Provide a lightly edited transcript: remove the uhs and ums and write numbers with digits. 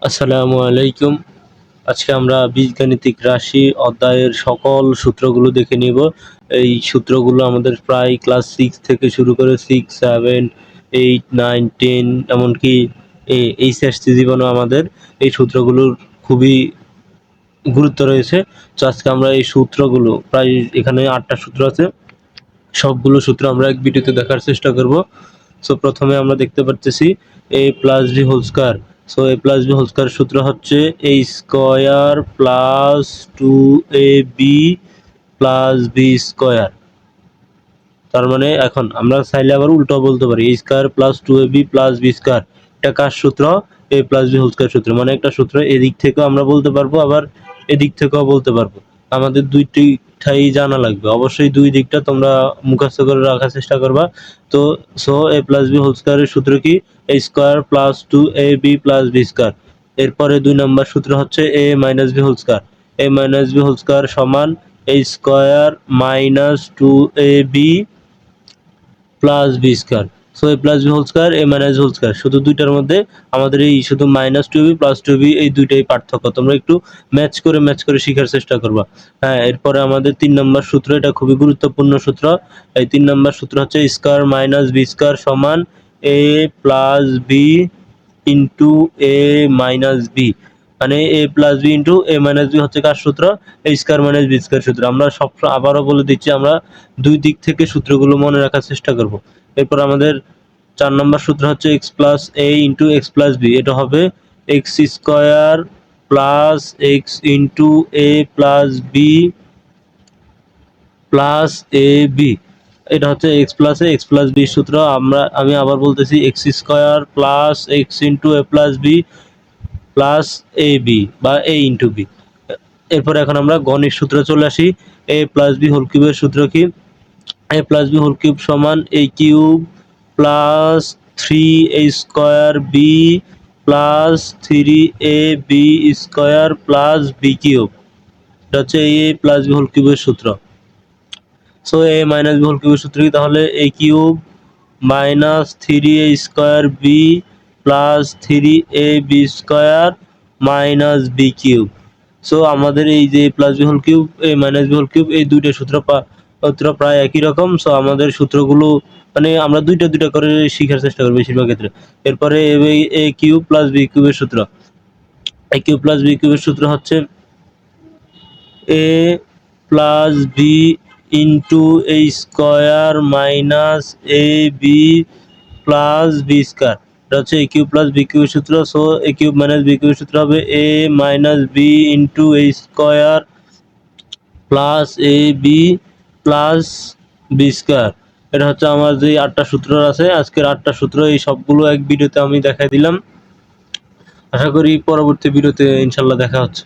আসসালামু আলাইকুম। আজকে আমরা বীজগাণিতিক রাশি অধ্যায়ের সকল সূত্রগুলো দেখে নিব। এই সূত্রগুলো আমাদের প্রায় ক্লাস 6 থেকে শুরু করে 6, 7, 8, 9, 10 এমনকি এইচএসসি জীবনেও আমাদের এই সূত্রগুলোর খুবই গুরুত্ব রয়েছে। তো আজকে আমরা এই সূত্রগুলো প্রায় এখানে 8 টা সূত্র আছে। সবগুলো সূত্র আমরা এক ভিডিওতে দেখার চেষ্টা করব। সো প্রথমে আমরা দেখতে পারতেছি a plus b whole square. So a plus b whole square সূত্র হচ্ছে a square plus 2ab plus b square. তার মানে এখন আমরা চাইলে আবার উল্টো বলতে পারি a square plus 2ab plus b square. এটা কার সূত্র? a plus b whole square সূত্র। মানে একটা সূত্র এদিক থেকেও আমরা বলতে পারবো, আবার এদিক থেকেও বলতে পারবো। আমাদের দুইটাই জানা লাগবে। অবশ্যই দুই দিকটা তোমরা মুখস্থ করে রাখার চেষ্টা করবা। তো a প্লাস b হোল স্কয়ারের সূত্র কি? a square plus 2ab plus b square. এরপরে 2 নাম্বার সূত্র হচ্ছে a minus b whole square. a minus b whole square সমান a স্কয়ার minus 2ab plus B square. So A plus B whole square, A minus whole square, শুধু দুইটার মধ্যে আমাদের এই শুধু minus two B plus two B এই দুইটাই পার্থক্য। তোমরা একটু ম্যাচ করে শেখার চেষ্টা করবা। হ্যাঁ, এরপরে আমাদের 3 নম্বর সূত্র, এটা খুবই গুরুত্বপূর্ণ সূত্র। এই 3 নম্বর সূত্র হচ্ছে স্কয়ার মাইনাস বি স্কয়ার সমান এ প্লাস বি ইন্টু এ মাইনাস বি। মানে এ প্লাস বি ইন্টু এ মাইনাস বি হচ্ছে কার সূত্র? এ স্কয়ার মাইনাস বি স্কয়ার সূত্র। আমরা সব আবারও বলে দিচ্ছি, আমরা দুই দিক থেকে সূত্রগুলো মনে রাখার চেষ্টা করব। এরপর আমাদের 4 নম্বর সূত্র হচ্ছে x plus a into X plus B. এটা হবে X square plus X into A plus B plus A B. এটা হচ্ছে X plus A X plus B সূত্র। আমি আবার বলতেছি X square plus X into A plus B plus A B বা A into B. এরপর এখন আমরা গণিত সূত্রে চলে আসি। এ প্লাস বি হোল কিউবের সূত্র কি? A plus B whole cube সমান A cube plus 3a square B plus 3ab square plus B cube. এটা হচ্ছে এ প্লাস বি হোল কিউবের সূত্র। So A minus B whole কিউবের সূত্র কি? তাহলে A cube minus 3a square B plus 3ab square minus B cube. So আমাদের এই যে plus B whole cube, A minus B whole cube, এই দুইটা সূত্র প্রায় একই রকম। সো আমাদের সূত্রগুলো মানে আমরা দুইটা করে শেখার চেষ্টা করব বেশিরভাগ ক্ষেত্রে। এরপরে এ কিউব প্লাস বি কিউবের সূত্র। এ কিউব প্লাস বি কিউবের সূত্র হচ্ছে A plus B into A square minus A B plus B square. এটা হচ্ছে এ কিউব প্লাস বি কিউবের সূত্র। সো এ কিউব মাইনাস বি কিউবের সূত্র হবে এ minus B into A square plus A B plus B square. এটা হচ্ছে আমার যে 8টা সূত্র আছে, আজকের 8টা সূত্র এই সবগুলো এক ভিডিওতে আমি দেখাই দিলাম। আশা করি পরবর্তী ভিডিওতে ইনশাল্লাহ দেখা হচ্ছে।